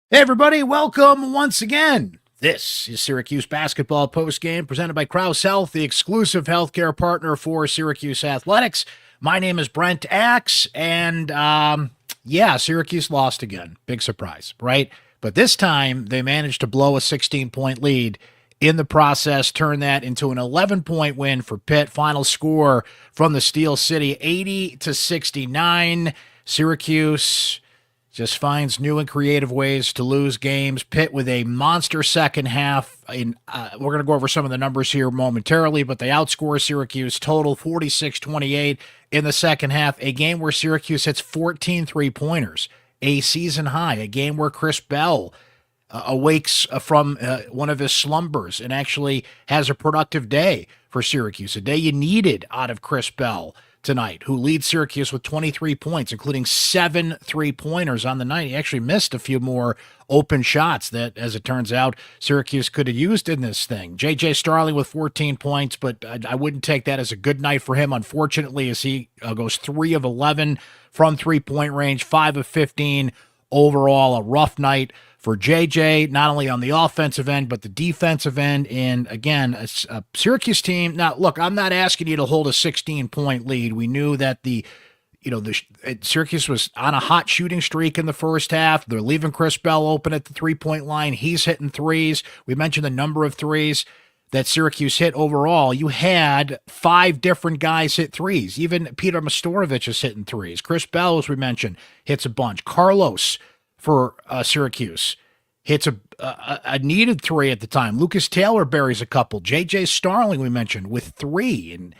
Hey, everybody, welcome once again. This is Syracuse Basketball Postgame presented by Krause Health, the exclusive healthcare partner for Syracuse Athletics. My name is Brent Axe, and Syracuse lost again. Big surprise, right? But this time, they managed to blow a 16-point lead in the process, turn that into an 11-point win for Pitt. Final score from the Steel City, 80-69. Syracuse just finds new and creative ways to lose games. Pitt with a monster second half. We're going to go over some of the numbers here momentarily, but they outscore Syracuse total 46-28 in the second half. A game where Syracuse hits 14 three-pointers, a season high. A game where Chris Bell awakes from one of his slumbers and actually has a productive day for Syracuse. A day you needed out of Chris Bell tonight, who leads Syracuse with 23 points, including 7 three-pointers on the night. He actually missed a few more open shots that, as it turns out, Syracuse could have used in this thing. J.J. Starling with 14 points, but I wouldn't take that as a good night for him, unfortunately, as he goes 3 of 11 from three-point range, 5 of 15 overall. A rough night for JJ, not only on the offensive end, but the defensive end. And again, a Syracuse team. Now, look, I'm not asking you to hold a 16-point lead. We knew that Syracuse was on a hot shooting streak in the first half. They're leaving Chris Bell open at the three-point line. He's hitting threes. We mentioned the number of threes that Syracuse hit overall. You had 5 different guys hit threes. Even Peter Mastorovich is hitting threes. Chris Bell, as we mentioned, hits a bunch. Carlos for Syracuse hits a needed 3 at the time. Lucas Taylor buries a couple. J.J. Starling, we mentioned, with 3. And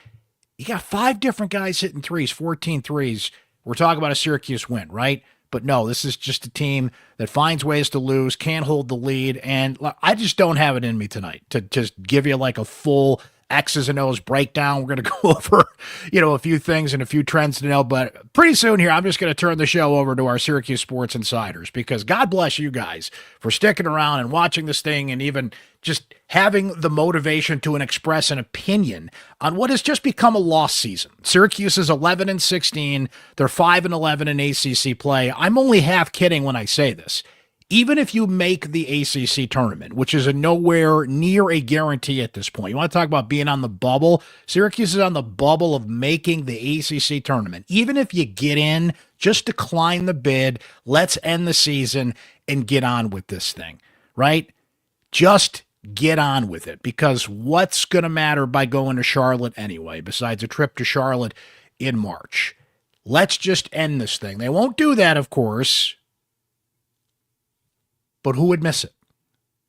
you got 5 different guys hitting threes, 14 threes. We're talking about a Syracuse win, right? But no, this is just a team that finds ways to lose, can't hold the lead. And I just don't have it in me tonight to just give you like a full X's and O's breakdown. We're going to go over, a few things and a few trends to know. But pretty soon here, I'm just going to turn the show over to our Syracuse Sports Insiders, because God bless you guys for sticking around and watching this thing and even just having the motivation to express an opinion on what has just become a lost season. Syracuse is 11-16. They're 5-11 in ACC play. I'm only half kidding when I say this. Even if you make the ACC tournament, which is nowhere near a guarantee at this point, you want to talk about being on the bubble? Syracuse is on the bubble of making the ACC tournament. Even if you get in, just decline the bid. Let's end the season and get on with this thing, right? Just get on with it, because what's going to matter by going to Charlotte anyway, besides a trip to Charlotte in March? Let's just end this thing. They won't do that, of course. But who would miss it?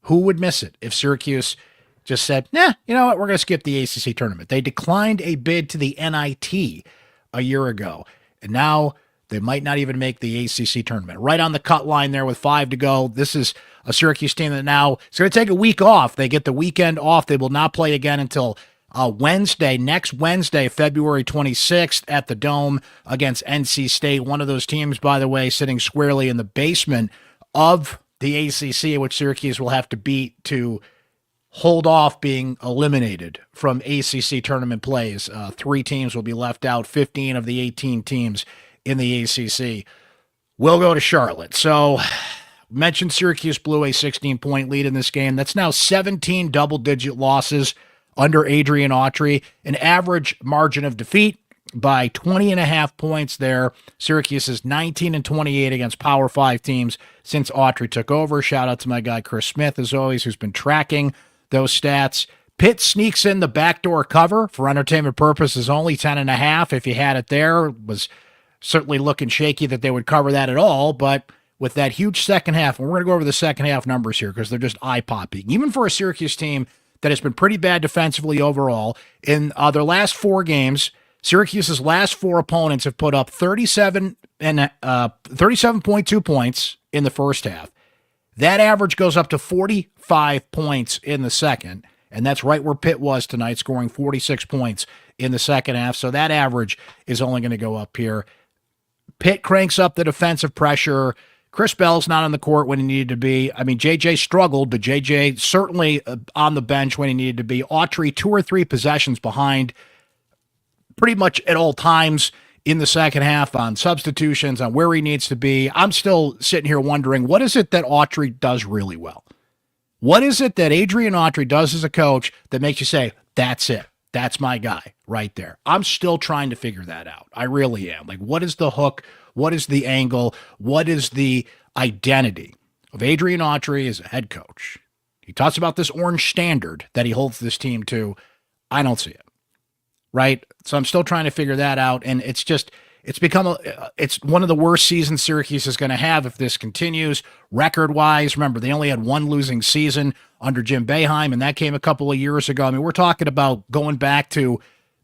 Who would miss it if Syracuse just said, you know what, we're going to skip the ACC tournament? They declined a bid to the NIT a year ago, and now they might not even make the ACC tournament. Right on the cut line there with 5 to go. This is a Syracuse team that now is going to take a week off. They get the weekend off. They will not play again until next Wednesday, February 26th at the Dome against NC State. One of those teams, by the way, sitting squarely in the basement of the ACC, which Syracuse will have to beat to hold off being eliminated from ACC tournament plays. 3 teams will be left out. 15 of the 18 teams in the ACC will go to Charlotte. So, mentioned Syracuse blew a 16-point lead in this game. That's now 17 double-digit losses under Adrian Autry, an average margin of defeat by 20.5 points there. Syracuse is 19-28 against Power 5 teams since Autry took over. Shout out to my guy Chris Smith, as always, who's been tracking those stats. Pitt sneaks in the backdoor cover for entertainment purposes, only 10.5. If you had it there, it was certainly looking shaky that they would cover that at all. But with that huge second half, and we're going to go over the second half numbers here because they're just eye-popping, even for a Syracuse team that has been pretty bad defensively overall. In their last 4 games, Syracuse's last 4 opponents have put up 37.2 points in the first half. That average goes up to 45 points in the second, and that's right where Pitt was tonight, scoring 46 points in the second half. So that average is only going to go up here. Pitt cranks up the defensive pressure. Chris Bell's not on the court when he needed to be. I mean, JJ struggled, but JJ certainly on the bench when he needed to be. Autry 2 or 3 possessions behind pretty much at all times in the second half on substitutions, on where he needs to be. I'm still sitting here wondering, what is it that Autry does really well? What is it that Adrian Autry does as a coach that makes you say, that's it? That's my guy right there. I'm still trying to figure that out. I really am. Like, what is the hook? What is the angle? What is the identity of Adrian Autry as a head coach? He talks about this orange standard that he holds this team to. I don't see it. Right? So I'm still trying to figure that out. And it's one of the worst seasons Syracuse is going to have if this continues record-wise. Remember, they only had one losing season under Jim Boeheim, and that came a couple of years ago. I mean, we're talking about going back to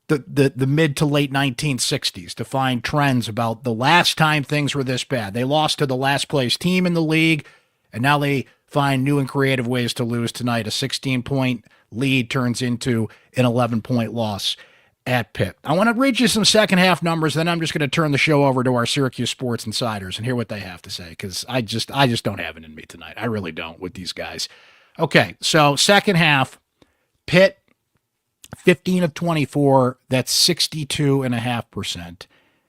the mid to late 1960s to find trends about the last time things were this bad. They lost to the last place team in the league, and now they find new and creative ways to lose tonight. A 16-point lead turns into an 11-point loss at Pitt. I want to read you some second half numbers, then I'm just going to turn the show over to our Syracuse Sports Insiders and hear what they have to say, because I just don't have it in me tonight. I really don't with these guys. Okay, so second half, Pitt, 15 of 24, that's 62.5%.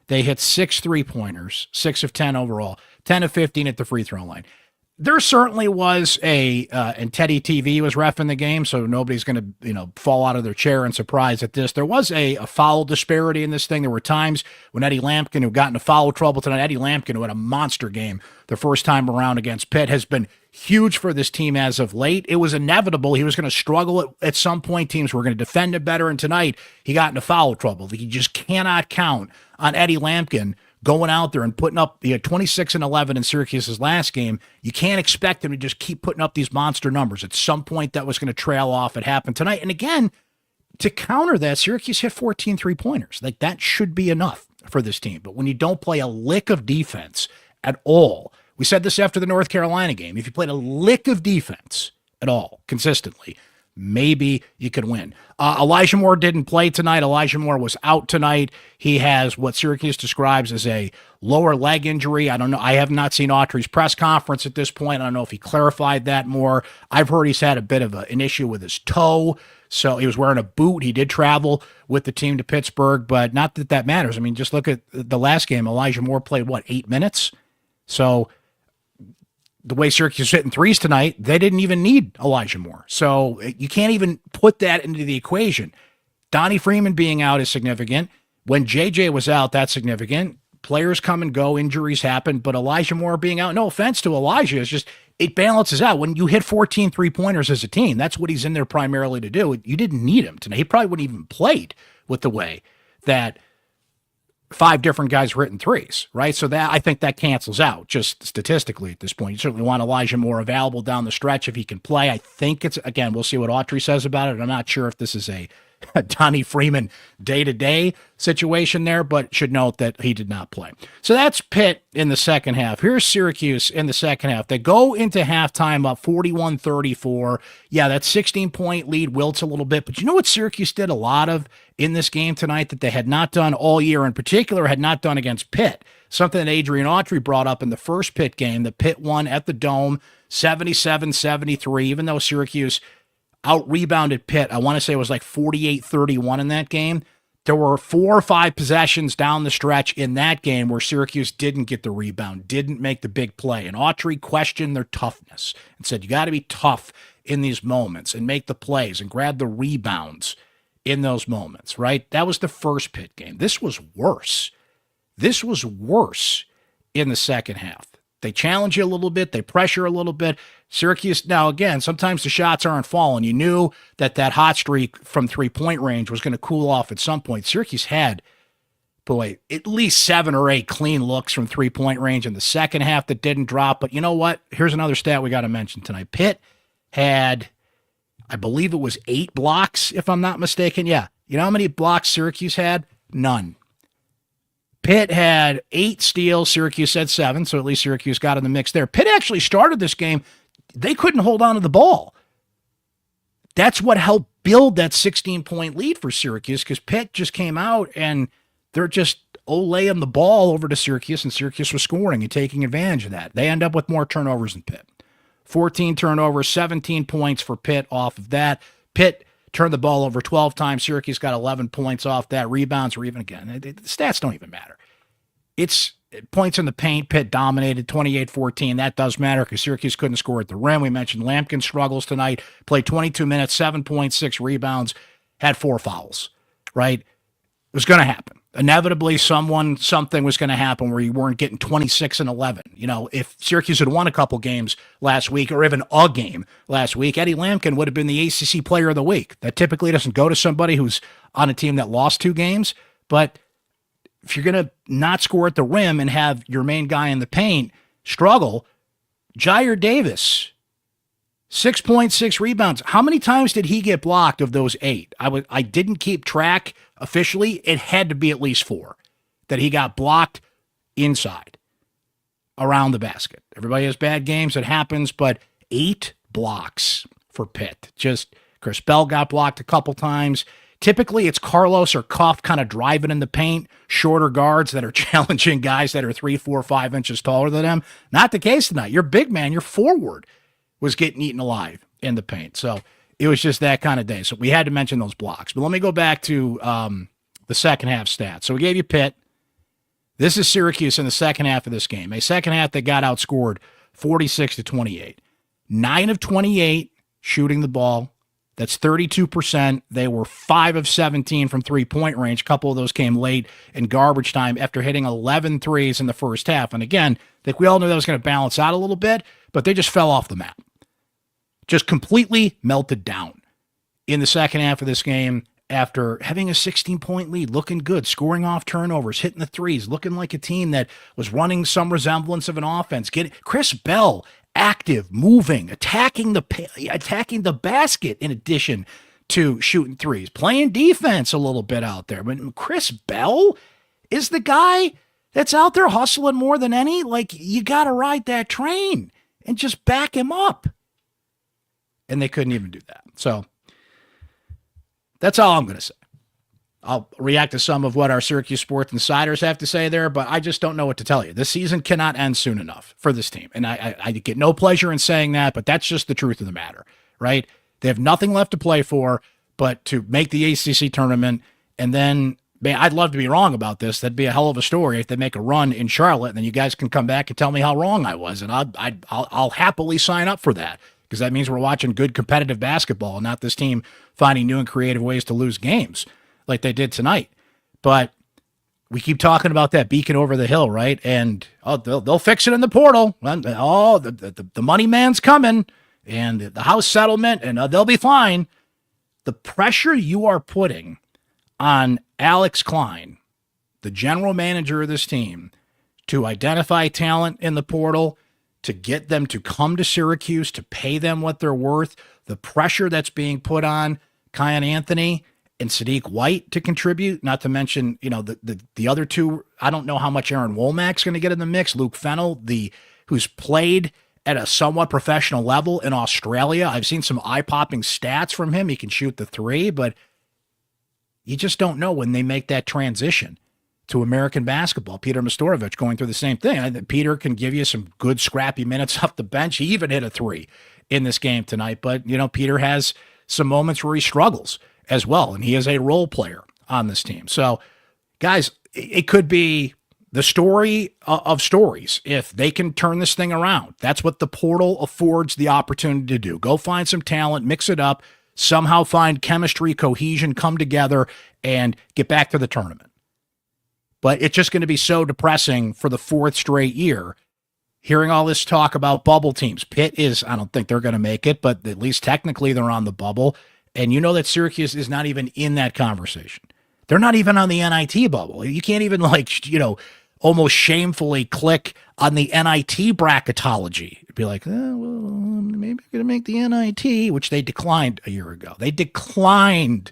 They hit 6 three-pointers, 6 of 10 overall, 10 of 15 at the free throw line. There certainly was and Teddy TV was reffing the game, so nobody's going to, fall out of their chair in surprise at this. There was a foul disparity in this thing. There were times when Eddie Lampkin, who got into foul trouble tonight, Eddie Lampkin, who had a monster game the first time around against Pitt, has been huge for this team as of late. It was inevitable. He was going to struggle at some point. Teams were going to defend it better, and tonight he got into foul trouble. You just cannot count on Eddie Lampkin going out there and putting up, he had 26 and 11 in Syracuse's last game. You can't expect him to just keep putting up these monster numbers. At some point, that was going to trail off. It happened tonight. And again, to counter that, Syracuse hit 14 three-pointers. Like, that should be enough for this team. But when you don't play a lick of defense at all, we said this after the North Carolina game, if you played a lick of defense at all, consistently, maybe you could win. Elijah Moore didn't play tonight. Elijah Moore was out tonight. He has what Syracuse describes as a lower leg injury. I don't know. I have not seen Autry's press conference at this point. I don't know if he clarified that more. I've heard he's had a bit of an issue with his toe. So he was wearing a boot. He did travel with the team to Pittsburgh, but not that that matters. I mean, just look at the last game. Elijah Moore played, 8 minutes? So the way Syracuse was hitting threes tonight, they didn't even need Elijah Moore. So you can't even put that into the equation. Donnie Freeman being out is significant. When JJ was out, that's significant. Players come and go, injuries happen, but Elijah Moore being out, no offense to Elijah, it's just, it balances out. When you hit 14 three-pointers as a team, that's what he's in there primarily to do. You didn't need him tonight. He probably wouldn't even played with the way that 5 different guys were hitting threes, right? So that, I think that cancels out just statistically at this point. You certainly want Elijah Moore available down the stretch if he can play. I think it's, again, we'll see what Autry says about it. I'm not sure if this is a Donnie Freeman day-to-day situation there, but should note that he did not play. So that's Pitt in the second half. Here's Syracuse in the second half. They go into halftime up 41-34. Yeah, that 16-point lead wilts a little bit, but you know what Syracuse did a lot of in this game tonight that they had not done all year, in particular had not done against Pitt? Something that Adrian Autry brought up in the first Pitt game. The Pitt won at the Dome 77-73, even though Syracuse out-rebounded Pitt. I want to say it was like 48-31 in that game. There were 4 or 5 possessions down the stretch in that game where Syracuse didn't get the rebound, didn't make the big play. And Autry questioned their toughness and said, you got to be tough in these moments and make the plays and grab the rebounds in those moments, right? That was the first Pitt game. This was worse. This was worse in the second half. They challenge you a little bit. They pressure a little bit. Syracuse, now again, sometimes the shots aren't falling. You knew that hot streak from three-point range was going to cool off at some point. Syracuse had, at least 7 or 8 clean looks from three-point range in the second half that didn't drop. But you know what? Here's another stat we got to mention tonight. Pitt had, I believe it was 8 blocks, if I'm not mistaken. Yeah. You know how many blocks Syracuse had? None. Pitt had 8 steals. Syracuse had 7, so at least Syracuse got in the mix there. Pitt actually started this game. They couldn't hold on to the ball. That's what helped build that 16-point lead for Syracuse, because Pitt just came out and they're just laying the ball over to Syracuse, and Syracuse was scoring and taking advantage of that. They end up with more turnovers than Pitt. 14 turnovers, 17 points for Pitt off of that. Pitt turned the ball over 12 times. Syracuse got 11 points off that. Rebounds were even, again, the stats don't even matter. It's points in the paint. Pitt dominated 28-14. That does matter because Syracuse couldn't score at the rim. We mentioned Lampkin's struggles tonight. Played 22 minutes, 7.6 rebounds, had 4 fouls, right? It was going to happen. Inevitably, something was going to happen where you weren't getting 26 and 11. You know, if Syracuse had won a couple games last week or even a game last week, Eddie Lampkin would have been the ACC Player of the Week. That typically doesn't go to somebody who's on a team that lost 2 games, but if you're going to not score at the rim and have your main guy in the paint struggle, Jair Davis, 6.6 rebounds. How many times did he get blocked of those 8? I didn't keep track officially. It had to be at least 4 that he got blocked inside around the basket. Everybody has bad games. It happens, but 8 blocks for Pitt. Just Chris Bell got blocked a couple times. Typically, it's Carlos or Cuff kind of driving in the paint, shorter guards that are challenging guys that are 3, 4, 5 inches taller than them. Not the case tonight. Your big man, your forward, was getting eaten alive in the paint. So it was just that kind of day. So we had to mention those blocks. But let me go back to the second half stats. So we gave you Pitt. This is Syracuse in the second half of this game. A second half that got outscored 46-28. 9 of 28 shooting the ball. That's 32%. They were 5 of 17 from three-point range. A couple of those came late in garbage time after hitting 11 threes in the first half. And again, I think we all knew that was going to balance out a little bit, but they just fell off the map. Just completely melted down in the second half of this game after having a 16-point lead, looking good, scoring off turnovers, hitting the threes, looking like a team that was running some resemblance of an offense. Chris Bell active, moving, attacking the basket in addition to shooting threes, playing defense a little bit out there. But Chris Bell is the guy that's out there hustling more than any. Like, you got to ride that train and just back him up. And they couldn't even do that. So that's all I'm going to say. I'll react to some of what our Syracuse Sports Insiders have to say there, but I just don't know what to tell you. This season cannot end soon enough for this team. And I get no pleasure in saying that, but that's just the truth of the matter, right? They have nothing left to play for but to make the ACC tournament. And then, man, I'd love to be wrong about this. That'd be a hell of a story if they make a run in Charlotte, and then you guys can come back and tell me how wrong I was. And I'll happily sign up for that, because that means we're watching good competitive basketball and not this team finding new and creative ways to lose games like they did tonight. But we keep talking about that beacon over the hill, right? And they'll fix it in the portal. The money man's coming, and the house settlement, and they'll be fine. The pressure you are putting on Alex Klein, the general manager of this team, to identify talent in the portal, to get them to come to Syracuse, to pay them what they're worth, the pressure that's being put on Kiyan Anthony and Sadiq White to contribute, not to mention, the other two. I don't know how much Aaron Womack's going to get in the mix. Luke Fennell, who's played at a somewhat professional level in Australia. I've seen some eye-popping stats from him. He can shoot the 3, but you just don't know when they make that transition to American basketball. Peter Mastorovich going through the same thing. I think Peter can give you some good scrappy minutes off the bench. He even hit a 3 in this game tonight, but Peter has some moments where he struggles as well, and he is a role player on this team. So, guys, it could be the story of stories if they can turn this thing around. That's what the portal affords the opportunity to do. Go find some talent, mix it up, somehow find chemistry, cohesion, come together, and get back to the tournament. But it's just going to be so depressing for the 4th straight year, hearing all this talk about bubble teams. Pitt I don't think they're going to make it, but at least technically they're on the bubble. And you know that Syracuse is not even in that conversation. They're not even on the NIT bubble. You can't even, almost shamefully click on the NIT bracketology. It'd be like, maybe I'm going to make the NIT, which they declined a year ago. They declined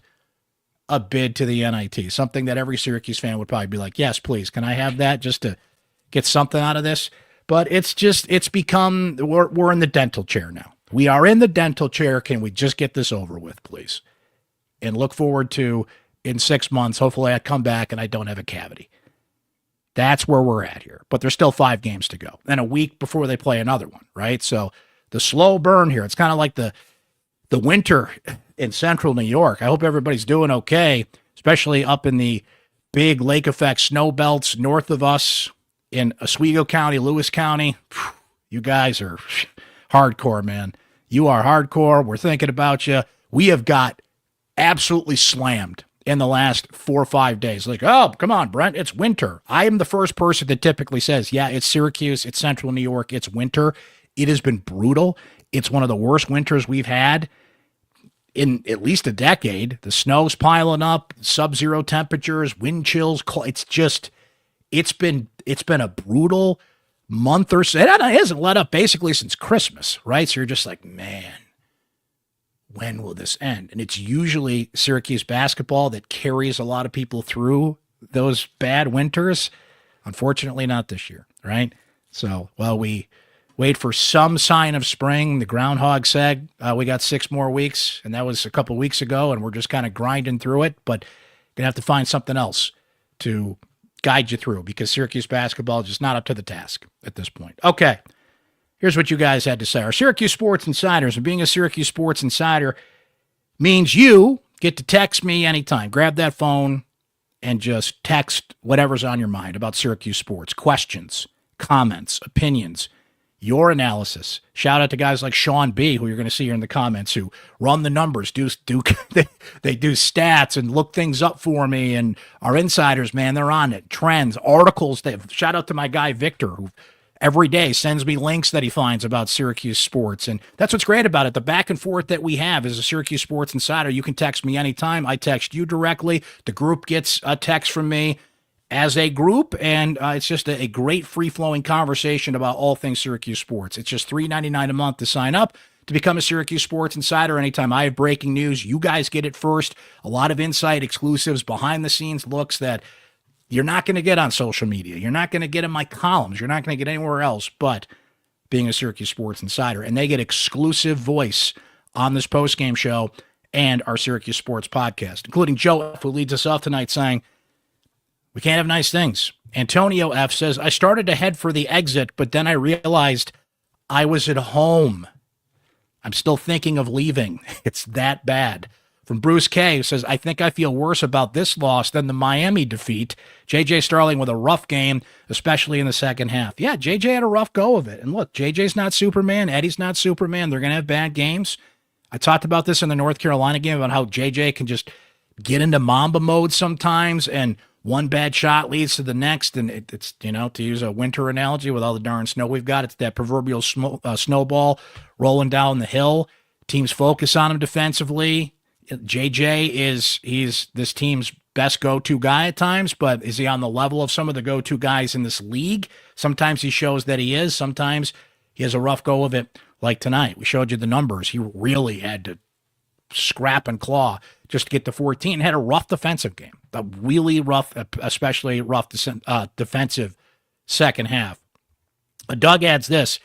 a bid to the NIT, something that every Syracuse fan would probably be like, yes, please, can I have that just to get something out of this? But it's become, we're in the dental chair now. We are in the dental chair. Can we just get this over with, please? And look forward to, in 6 months, hopefully I come back and I don't have a cavity. That's where we're at here. But there's still 5 games to go. And a week before they play another one, right? So the slow burn here, it's kind of like the winter in central New York. I hope everybody's doing okay, especially up in the big lake effect snow belts north of us in Oswego County, Lewis County. You guys are hardcore, man. You are hardcore. We're thinking about you. We have got absolutely slammed in the last 4 or 5 days. Like, oh, come on, Brent, it's winter. I am the first person that typically says, yeah, it's Syracuse, it's central New York, it's winter. It has been brutal. It's one of the worst winters we've had in at least a decade. The snow's piling up, sub-zero temperatures, wind chills. It's been a brutal month or so. It hasn't let up basically since Christmas, right? So you're just like, man, when will this end? And it's usually Syracuse basketball that carries a lot of people through those bad winters. Unfortunately, not this year, right? So while we wait for some sign of spring, the groundhog said we got 6 more weeks, and that was a couple weeks ago, and we're just kind of grinding through it, but going to have to find something else to guide you through because Syracuse basketball is just not up to the task at this point. Okay. Here's what you guys had to say. Our Syracuse Sports Insiders, and being a Syracuse Sports Insider means you get to text me anytime. Grab that phone and just text whatever's on your mind about Syracuse sports. Questions, comments, opinions, your analysis. Shout out to guys like Sean B., who you're going to see here in the comments, who run the numbers, they do stats and look things up for me. And our insiders, man, they're on it. Trends, articles. Shout out to my guy Victor, who every day sends me links that he finds about Syracuse sports. And that's what's great about it. The back and forth that we have as a Syracuse Sports Insider. You can text me anytime. I text you directly. The group gets a text from me as a group. And it's just a great free-flowing conversation about all things Syracuse sports. It's just $3.99 a month to sign up to become a Syracuse Sports Insider. Anytime I have breaking news, you guys get it first. A lot of insight, exclusives, behind-the-scenes looks that you're not going to get on social media. You're not going to get in my columns. You're not going to get anywhere else but being a Syracuse Sports Insider. And they get exclusive voice on this postgame show and our Syracuse Sports podcast, including Joe F., who leads us off tonight saying, we can't have nice things. Antonio F. says, I started to head for the exit, but then I realized I was at home. I'm still thinking of leaving. It's that bad. From Bruce K., who says, I think I feel worse about this loss than the Miami defeat. J.J. Starling with a rough game, especially in the second half. Yeah, J.J. had a rough go of it. And look, J.J.'s not Superman. Eddie's not Superman. They're going to have bad games. I talked about this in the North Carolina game about how J.J. can just get into Mamba mode sometimes, and one bad shot leads to the next. And it's, to use a winter analogy with all the darn snow we've got, it's that proverbial snowball rolling down the hill. Teams focus on him defensively. JJ he's this team's best go-to guy at times, but is he on the level of some of the go-to guys in this league? Sometimes he shows that he is. Sometimes he has a rough go of it, like tonight. We showed you the numbers. He really had to scrap and claw just to get to 14. Had a rough defensive game, a really rough, especially rough defensive second half. Doug adds this.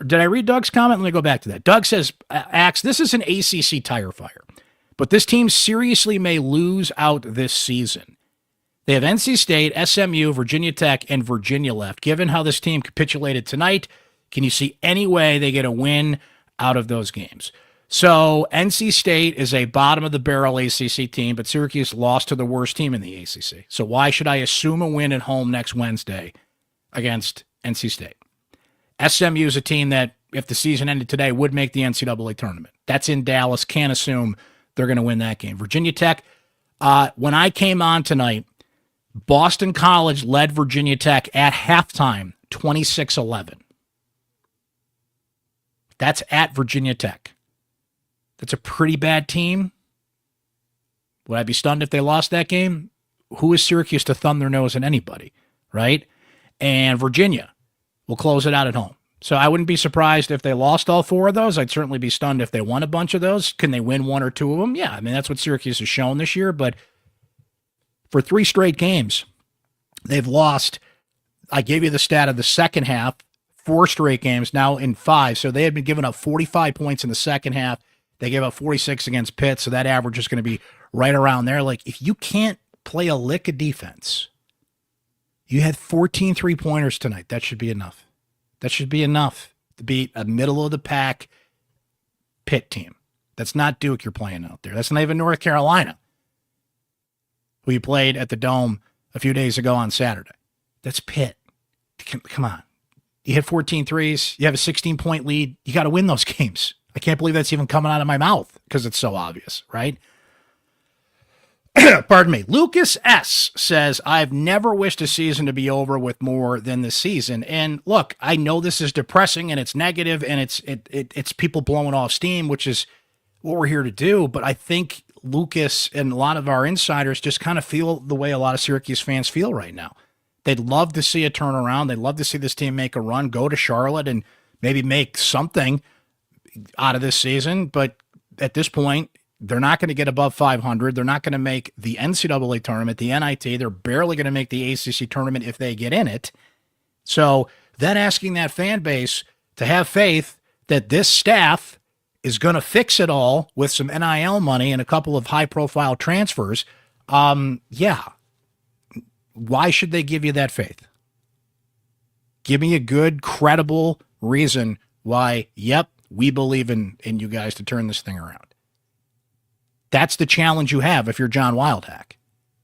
Did I read Doug's comment? Let me go back to that. Doug says, Axe, this is an ACC tire fire, but this team seriously may lose out this season. They have NC State, SMU, Virginia Tech, and Virginia left. Given how this team capitulated tonight, can you see any way they get a win out of those games? So NC State is a bottom-of-the-barrel ACC team, but Syracuse lost to the worst team in the ACC. So why should I assume a win at home next Wednesday against NC State? SMU is a team that, if the season ended today, would make the NCAA tournament. That's in Dallas. Can't assume they're going to win that game. Virginia Tech, when I came on tonight, Boston College led Virginia Tech at halftime, 26-11. That's at Virginia Tech. That's a pretty bad team. Would I be stunned if they lost that game? Who is Syracuse to thumb their nose at anybody, right? And Virginia will close it out at home. So I wouldn't be surprised if they lost all 4 of those. I'd certainly be stunned if they won a bunch of those. Can they win 1 or 2 of them? Yeah, I mean, that's what Syracuse has shown this year. But for 3 straight games, they've lost. I gave you the stat of the second half, 4 straight games, now in 5. So they had been giving up 45 points in the second half. They gave up 46 against Pitt, so that average is going to be right around there. Like, if you can't play a lick of defense, you had 14 3-pointers tonight. That should be enough. That should be enough to beat a middle-of-the-pack Pitt team. That's not Duke you're playing out there. That's not even North Carolina. who you played at the Dome a few days ago on Saturday. That's Pitt. Come on. You hit 14 threes. You have a 16-point lead. You got to win those games. I can't believe that's even coming out of my mouth because it's so obvious, right? Pardon me. Lucas S. says, I've never wished a season to be over with more than this season. And look, I know this is depressing and it's negative and it's people blowing off steam, which is what we're here to do. But I think Lucas and a lot of our insiders just kind of feel the way a lot of Syracuse fans feel right now. They'd love to see a turnaround. They'd love to see this team make a run, go to Charlotte and maybe make something out of this season. But at this point, they're not going to get above 500. They're not going to make the NCAA tournament, the NIT. They're barely going to make the ACC tournament if they get in it. So then asking that fan base to have faith that this staff is going to fix it all with some NIL money and a couple of high-profile transfers, yeah. Why should they give you that faith? Give me a good, credible reason why, yep, we believe in you guys to turn this thing around. That's the challenge you have if you're John Wildhack.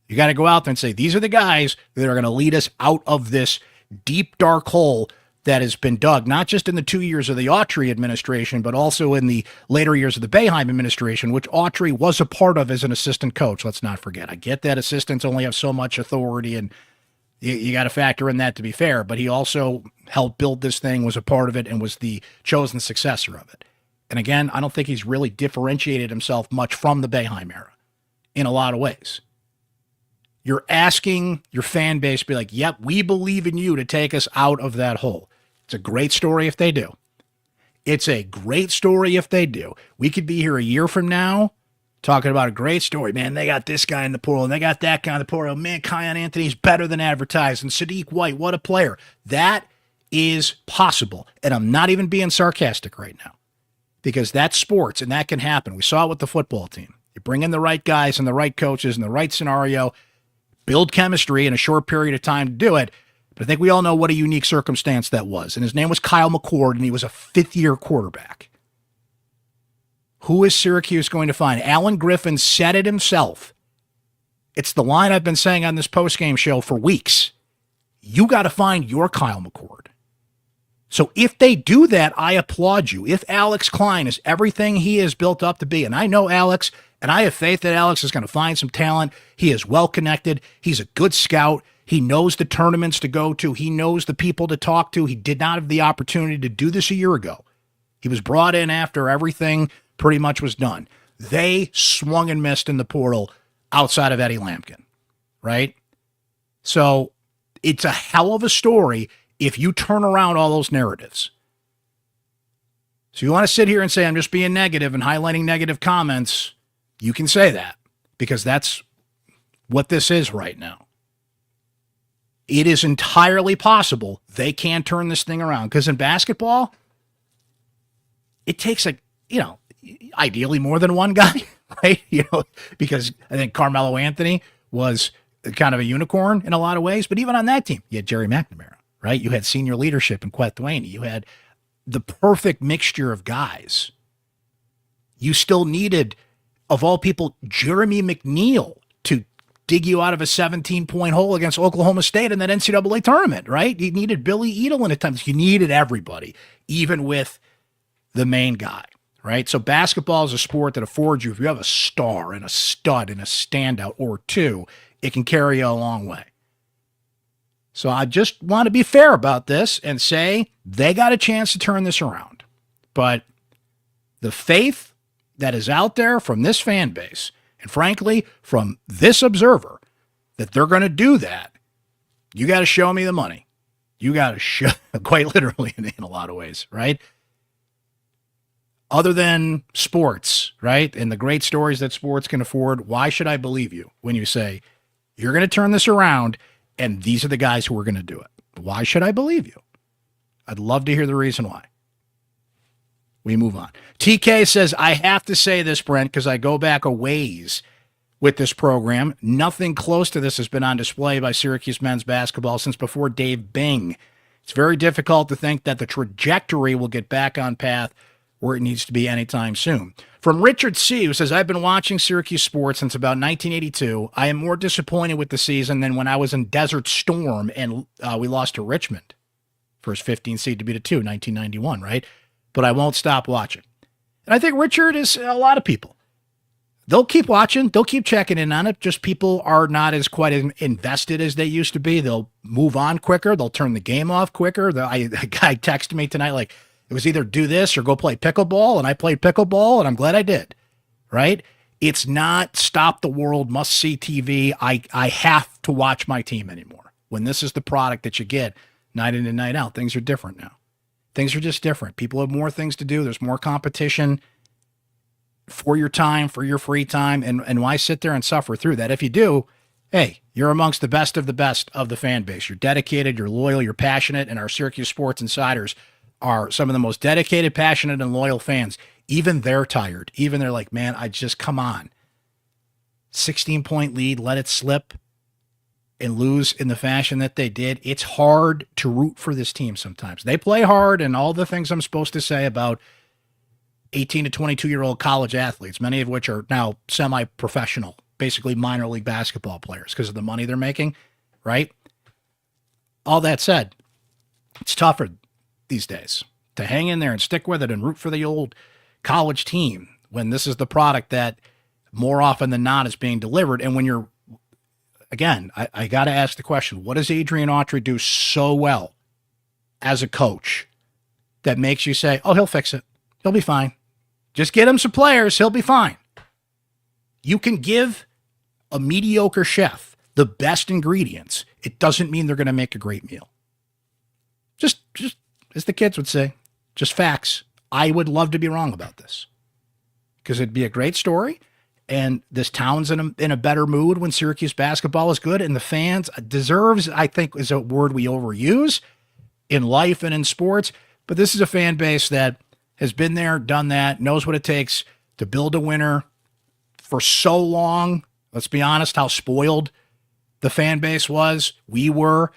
You got to go out there and say, these are the guys that are going to lead us out of this deep, dark hole that has been dug, not just in the 2 years of the Autry administration, but also in the later years of the Boeheim administration, which Autry was a part of as an assistant coach. Let's not forget. I get that assistants only have so much authority, and you got to factor in that to be fair, but he also helped build this thing, was a part of it, and was the chosen successor of it. And again, I don't think he's really differentiated himself much from the Boeheim era in a lot of ways. You're asking your fan base to be like, yep, we believe in you to take us out of that hole. It's a great story if they do. It's a great story if they do. We could be here a year from now talking about a great story. Man, they got this guy in the portal, and they got that guy in the portal. Man, Kion Anthony's better than advertised, and Sadiq White, what a player. That is possible, and I'm not even being sarcastic right now. Because that's sports, and that can happen. We saw it with the football team. You bring in the right guys and the right coaches in the right scenario, build chemistry in a short period of time to do it. But I think we all know what a unique circumstance that was. And his name was Kyle McCord, and he was a fifth-year quarterback. Who is Syracuse going to find? Alan Griffin said it himself. It's the line I've been saying on this postgame show for weeks. You got to find your Kyle McCord. So if they do that, I applaud you. If Alex Klein is everything he is built up to be, and I know Alex, and I have faith that Alex is going to find some talent. He is well-connected. He's a good scout. He knows the tournaments to go to. He knows the people to talk to. He did not have the opportunity to do this a year ago. He was brought in after everything pretty much was done. They swung and missed in the portal outside of Eddie Lampkin, right? So it's a hell of a story if you turn around all those narratives. So you want to sit here and say, I'm just being negative and highlighting negative comments, you can say that because that's what this is right now. It is entirely possible they can turn this thing around because in basketball, it takes ideally more than one guy, right? Because I think Carmelo Anthony was kind of a unicorn in a lot of ways, but even on that team, you had Jerry McNamara. Right? You had senior leadership in Queth Duaney. You had the perfect mixture of guys. You still needed, of all people, Jeremy McNeil to dig you out of a 17-point hole against Oklahoma State in that NCAA tournament, right? You needed Billy Edelin at times. You needed everybody, even with the main guy, right? So basketball is a sport that affords you, if you have a star and a stud and a standout or two, it can carry you a long way. So I just want to be fair about this and say they got a chance to turn this around. But the faith that is out there from this fan base, and frankly, from this observer, that they're going to do that, you got to show me the money. You got to show, quite literally in a lot of ways, right? Other than sports, right, and the great stories that sports can afford, why should I believe you when you say, you're going to turn this around and these are the guys who are going to do it? Why should I believe you? I'd love to hear the reason why. We move on. TK says, I have to say this, Brent, because I go back a ways with this program. Nothing close to this has been on display by Syracuse men's basketball since before Dave Bing. It's very difficult to think that the trajectory will get back on path where it needs to be anytime soon. From Richard C., who says, I've been watching Syracuse sports since about 1982. I am more disappointed with the season than when I was in Desert Storm and we lost to Richmond. First 15 seed to beat a 2, 1991, right? But I won't stop watching. And I think Richard is a lot of people. They'll keep watching. They'll keep checking in on it. Just people are not as quite as invested as they used to be. They'll move on quicker. They'll turn the game off quicker. A guy texted me tonight like, it was either do this or go play pickleball, and I played pickleball, and I'm glad I did, right? It's not stop the world, must-see TV. I have to watch my team anymore. When this is the product that you get night in and night out, things are different now. Things are just different. People have more things to do. There's more competition for your time, for your free time, and why sit there and suffer through that? If you do, hey, you're amongst the best of the fan base. You're dedicated, you're loyal, you're passionate, and our Syracuse Sports Insiders are some of the most dedicated, passionate, and loyal fans. Even they're tired. Even they're like, man, come on. 16-point lead, let it slip and lose in the fashion that they did. It's hard to root for this team sometimes. They play hard, and all the things I'm supposed to say about 18 to 22-year-old college athletes, many of which are now semi-professional, basically minor league basketball players because of the money they're making, right? All that said, it's tougher these days to hang in there and stick with it and root for the old college team when this is the product that more often than not is being delivered. And when you're, again, I got to ask the question, what does Adrian Autry do so well as a coach that makes you say, oh, he'll fix it. He'll be fine. Just get him some players. He'll be fine. You can give a mediocre chef the best ingredients. It doesn't mean they're going to make a great meal. Just as the kids would say, just facts. I would love to be wrong about this because it'd be a great story. And this town's in a better mood when Syracuse basketball is good. And the fans deserves, I think, is a word we overuse in life and in sports. But this is a fan base that has been there, done that, knows what it takes to build a winner for so long. Let's be honest, how spoiled the fan base was. We were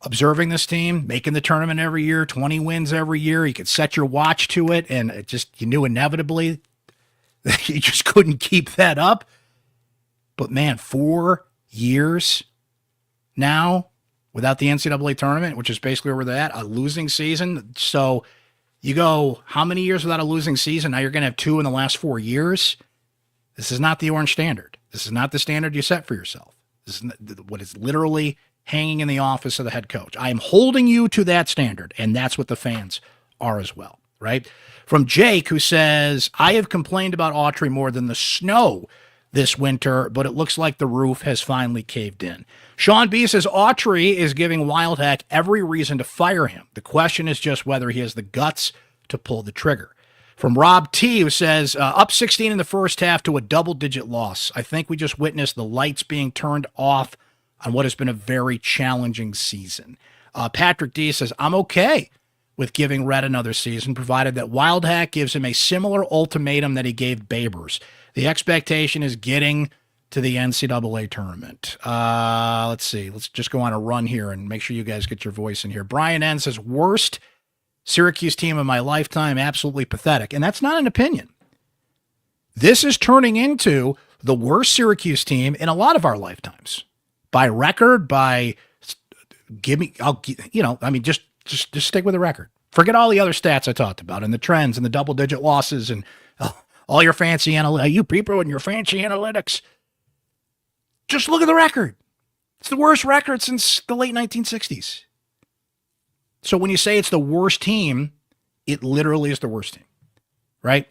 observing this team, making the tournament every year, 20 wins every year. You could set your watch to it, and it just, you knew inevitably that you just couldn't keep that up. But man, 4 years now without the NCAA tournament, which is basically where they're at, a losing season. So you go, how many years without a losing season? Now you're going to have 2 in the last 4 years. This is not the orange standard. This is not the standard you set for yourself. This is what is literally hanging in the office of the head coach. I am holding you to that standard, and that's what the fans are as well, right? From Jake, who says, I have complained about Autry more than the snow this winter, but it looks like the roof has finally caved in. Sean B says, Autry is giving Wildhack every reason to fire him. The question is just whether he has the guts to pull the trigger. From Rob T, who says, up 16 in the first half to a double-digit loss. I think we just witnessed the lights being turned off on what has been a very challenging season. Patrick D says, I'm okay with giving Red another season, provided that Wildhack gives him a similar ultimatum that he gave Babers. The expectation is getting to the NCAA tournament. Let's see. Let's just go on a run here and make sure you guys get your voice in here. Brian N says, worst Syracuse team of my lifetime, absolutely pathetic. And that's not an opinion. This is turning into the worst Syracuse team in a lot of our lifetimes. By record, just stick with the record. Forget all the other stats I talked about and the trends and the double-digit losses and all your fancy analytics. You people and your fancy analytics. Just look at the record. It's the worst record since the late 1960s. So when you say it's the worst team, it literally is the worst team, right?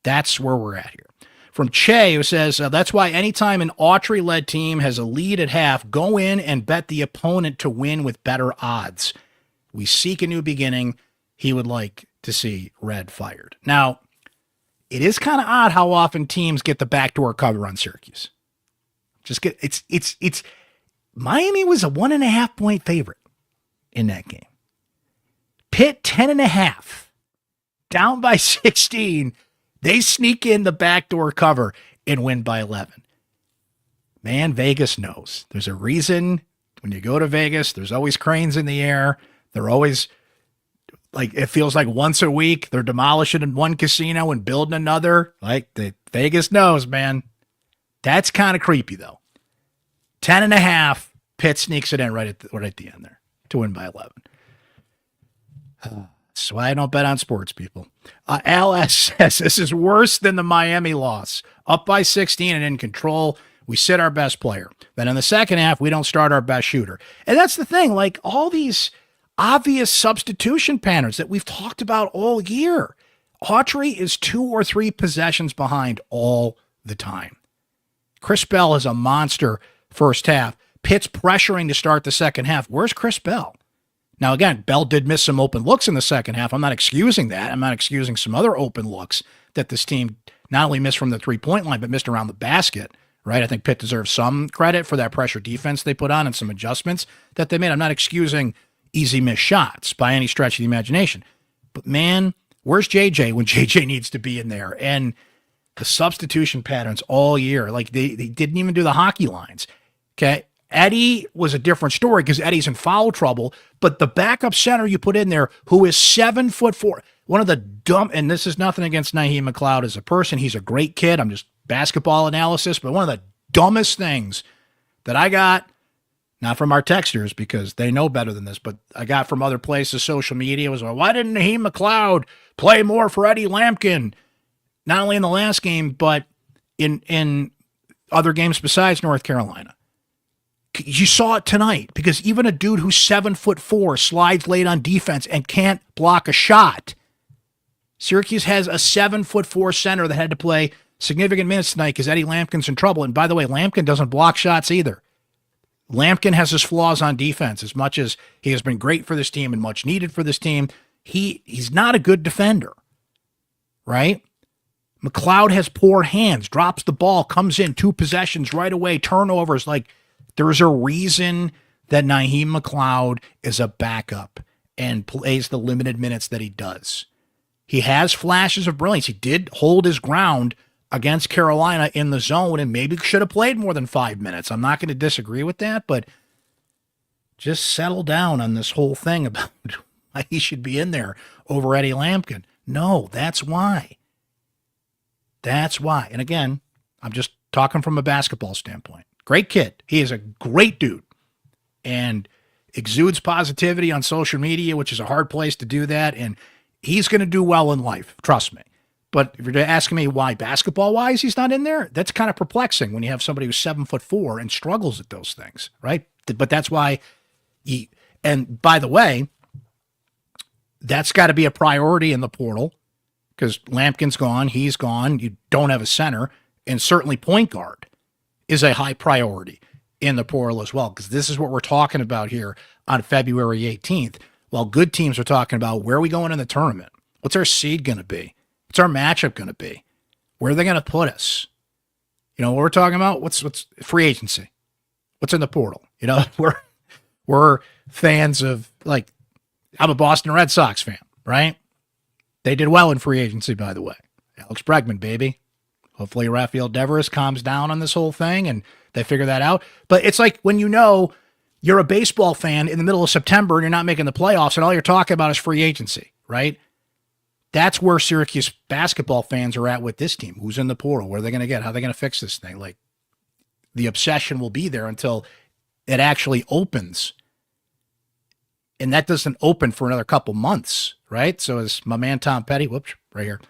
That's where we're at here. From Che, who says, that's why anytime an Autry-led team has a lead at half, go in and bet the opponent to win with better odds. We seek a new beginning. He would like to see Red fired. Now, it is kind of odd how often teams get the backdoor cover on Syracuse. Miami was a 1.5 point favorite in that game. Pitt 10.5, down by 16. They sneak in the backdoor cover and win by 11. Man, Vegas knows. There's a reason when you go to Vegas, there's always cranes in the air. They're always like it feels like once a week they're demolishing one casino and building another. Like the Vegas knows, man. That's kind of creepy though. 10.5. Pitt sneaks it in right at the end there to win by 11. That's why I don't bet on sports, people. LS says this is worse than the Miami loss. Up by 16 and in control. We sit our best player. Then in the second half, we don't start our best shooter. And that's the thing. Like all these obvious substitution patterns that we've talked about all year. Autry is 2 or 3 possessions behind all the time. Chris Bell is a monster first half. Pitt's pressuring to start the second half. Where's Chris Bell? Now, again, Bell did miss some open looks in the second half. I'm not excusing that. I'm not excusing some other open looks that this team not only missed from the three-point line, but missed around the basket, right? I think Pitt deserves some credit for that pressure defense they put on and some adjustments that they made. I'm not excusing easy missed shots by any stretch of the imagination. But, man, where's JJ when JJ needs to be in there? And the substitution patterns all year, like they didn't even do the hockey lines, okay? Eddie was a different story because Eddie's in foul trouble, but the backup center you put in there who is 7'4", one of the dumb, and this is nothing against Naheem McLeod as a person. He's a great kid. I'm just basketball analysis, but one of the dumbest things that I got, not from our texters because they know better than this, but I got from other places, social media, was, well, why didn't Naheem McLeod play more for Eddie Lampkin? Not only in the last game, but in other games besides North Carolina. You saw it tonight because even a dude who's 7'4" slides late on defense and can't block a shot. Syracuse has a 7'4" center that had to play significant minutes tonight because Eddie Lampkin's in trouble. And by the way, Lampkin doesn't block shots either. Lampkin has his flaws on defense. As much as he has been great for this team and much needed for this team, he's not a good defender, right? McLeod has poor hands, drops the ball, comes in 2 possessions right away, turnovers. Like, there's a reason that Naheem McLeod is a backup and plays the limited minutes that he does. He has flashes of brilliance. He did hold his ground against Carolina in the zone and maybe should have played more than 5 minutes. I'm not going to disagree with that, but just settle down on this whole thing about why he should be in there over Eddie Lampkin. No, that's why. That's why. And again, I'm just talking from a basketball standpoint. Great kid. He is a great dude and exudes positivity on social media, which is a hard place to do that. And he's going to do well in life. Trust me. But if you're asking me why basketball-wise he's not in there, that's kind of perplexing when you have somebody who's 7'4" and struggles at those things, right? But that's why and by the way, that's got to be a priority in the portal because Lampkin's gone, he's gone, you don't have a center, and certainly point guard is a high priority in the portal as well, because this is what we're talking about here on February 18th. While good teams are talking about where are we going in the tournament? What's our seed going to be? What's our matchup going to be? Where are they going to put us? You know what we're talking about? What's free agency? What's in the portal? You know, we're fans of, like, I'm a Boston Red Sox fan, right? They did well in free agency, by the way. Alex Bregman, baby. Hopefully Rafael Devers calms down on this whole thing and they figure that out. But it's like when you know you're a baseball fan in the middle of September and you're not making the playoffs and all you're talking about is free agency, right? That's where Syracuse basketball fans are at with this team. Who's in the portal? What are they going to get? How are they going to fix this thing? Like, the obsession will be there until it actually opens. And that doesn't open for another couple months, right? So as my man Tom Petty, whoops, right here,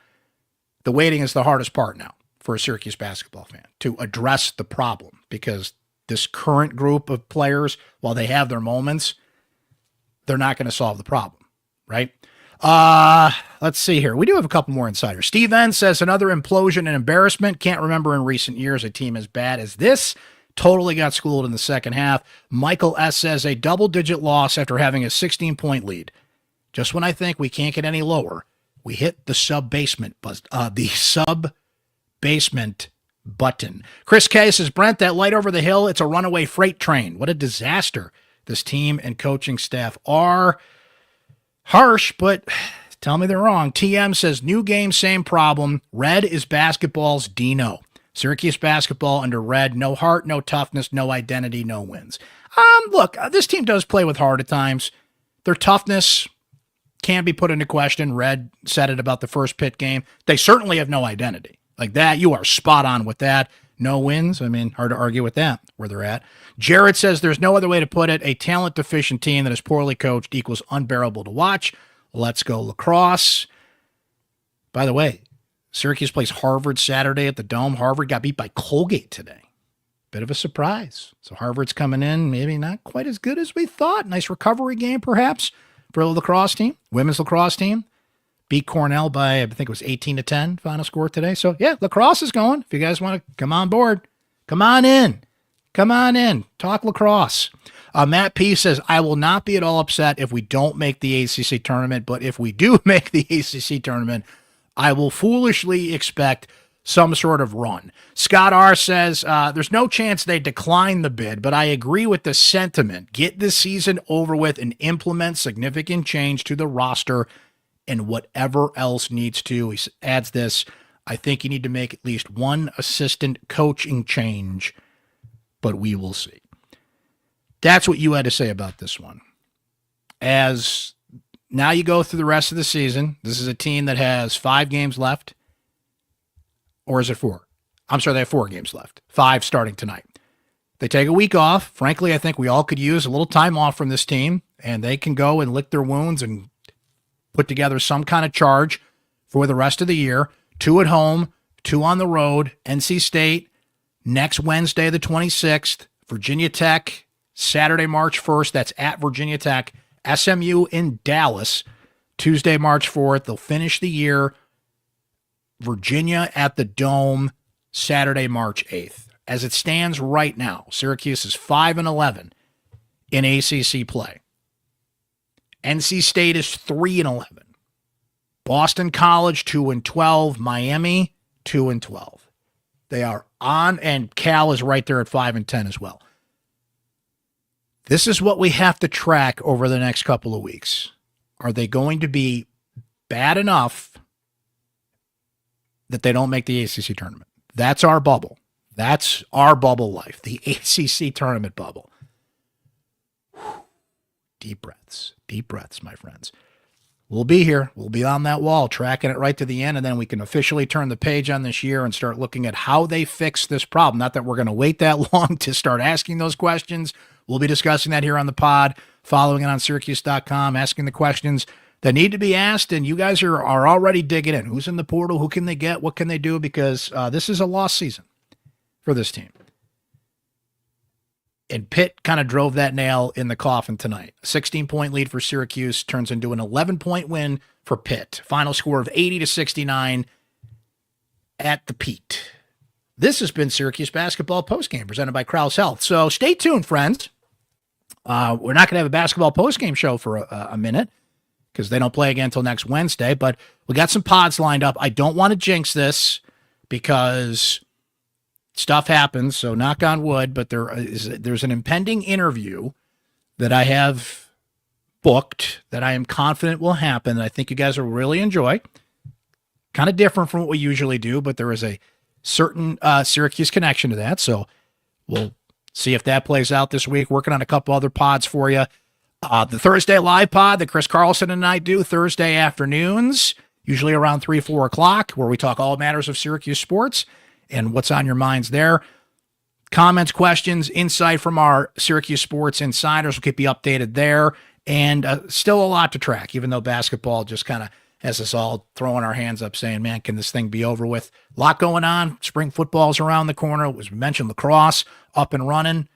the waiting is the hardest part now for a Syracuse basketball fan to address the problem, because this current group of players, while they have their moments, they're not going to solve the problem, right? Let's see here. We do have a couple more insiders. Steve N says another implosion and embarrassment. Can't remember in recent years a team as bad as this. Totally got schooled in the second half. Michael S says a double-digit loss after having a 16-point lead. Just when I think we can't get any lower, we hit the sub-basement button. Chris K says, Brent, that light over the hill, it's a runaway freight train. What a disaster this team and coaching staff are. Harsh, but tell me they're wrong. TM says, new game, same problem. Red is basketball's Dino. Syracuse basketball under Red, no heart, no toughness, no identity, no wins. Look, this team does play with heart at times. Their toughness, can be put into question. Red said it about the first Pitt game. They certainly have no identity. Like that, you are spot on with that. No wins. I mean, hard to argue with that, where they're at. Jared says there's no other way to put it. A talent-deficient team that is poorly coached equals unbearable to watch. Let's go lacrosse. By the way, Syracuse plays Harvard Saturday at the Dome. Harvard got beat by Colgate today. Bit of a surprise. So Harvard's coming in, maybe not quite as good as we thought. Nice recovery game, perhaps, for the lacrosse team, women's lacrosse team. Beat Cornell by, I think it was 18-10 final score today. So, yeah, lacrosse is going. If you guys want to come on board, come on in. Come on in. Talk lacrosse. Matt P. says, I will not be at all upset if we don't make the ACC tournament, but if we do make the ACC tournament, I will foolishly expect some sort of run. Scott R. says, there's no chance they decline the bid, but I agree with the sentiment. Get this season over with and implement significant change to the roster and whatever else needs to. He adds this, I think you need to make at least one assistant coaching change, but we will see. That's what you had to say about this one. As now you go through the rest of the season, this is a team that has 5 games left. Or is it 4? I'm sorry, they have 4 games left. 5 starting tonight. They take a week off. Frankly, I think we all could use a little time off from this team, and they can go and lick their wounds and put together some kind of charge for the rest of the year. 2 at home, 2 on the road. NC State next Wednesday, the 26th. Virginia Tech, Saturday, March 1st. That's at Virginia Tech. SMU in Dallas, Tuesday, March 4th. They'll finish the year. Virginia at the Dome, Saturday, March 8th. As it stands right now, Syracuse is 5-11 in ACC play. NC State is 3-11. Boston College 2-12. Miami 2-12. They are on, and Cal is right there at 5-10 as well. This is what we have to track over the next couple of weeks. Are they going to be bad enough that they don't make the ACC tournament? That's our bubble. That's our bubble life, the ACC tournament bubble. Deep breaths, my friends. We'll be here. We'll be on that wall, tracking it right to the end, and then we can officially turn the page on this year and start looking at how they fix this problem. Not that we're going to wait that long to start asking those questions. We'll be discussing that here on the pod, following it on syracuse.com, asking the questions that need to be asked, and you guys are already digging in. Who's in the portal? Who can they get? What can they do? Because this is a lost season for this team. And Pitt kind of drove that nail in the coffin tonight. A 16-point lead for Syracuse turns into an 11-point win for Pitt. Final score of 80-69 at the Pete. This has been Syracuse Basketball Postgame presented by Krause Health. So stay tuned, friends. We're not going to have a basketball postgame show for a minute because they don't play again until next Wednesday, but we got some pods lined up. I don't want to jinx this because stuff happens, so knock on wood, but there's an impending interview that I have booked that I am confident will happen that I think you guys will really enjoy. Kind of different from what we usually do, but there is a certain Syracuse connection to that, so we'll see if that plays out this week. Working on a couple other pods for you. The Thursday live pod that Chris Carlson and I do Thursday afternoons, usually around 3, 4 o'clock, where we talk all matters of Syracuse sports and what's on your minds there. Comments, questions, insight from our Syracuse Sports Insiders will keep you updated there. And still a lot to track, even though basketball just kind of has us all throwing our hands up saying, man, can this thing be over with? A lot going on. Spring football's around the corner. It was mentioned lacrosse up and running.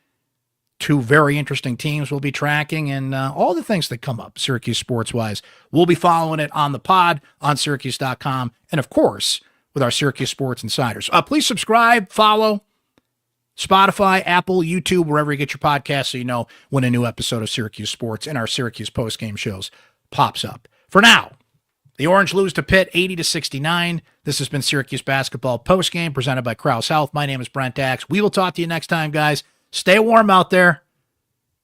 2 very interesting teams we'll be tracking, and all the things that come up Syracuse sports-wise. We'll be following it on the pod, on syracuse.com, and of course, with our Syracuse Sports Insiders. Please subscribe, follow, Spotify, Apple, YouTube, wherever you get your podcasts so you know when a new episode of Syracuse Sports and our Syracuse postgame shows pops up. For now, the Orange lose to Pitt 80-69. This has been Syracuse Basketball Postgame presented by Krause Health. My name is Brent Axe. We will talk to you next time, guys. Stay warm out there.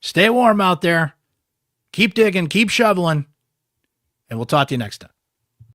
Stay warm out there. Keep digging, keep shoveling, and we'll talk to you next time.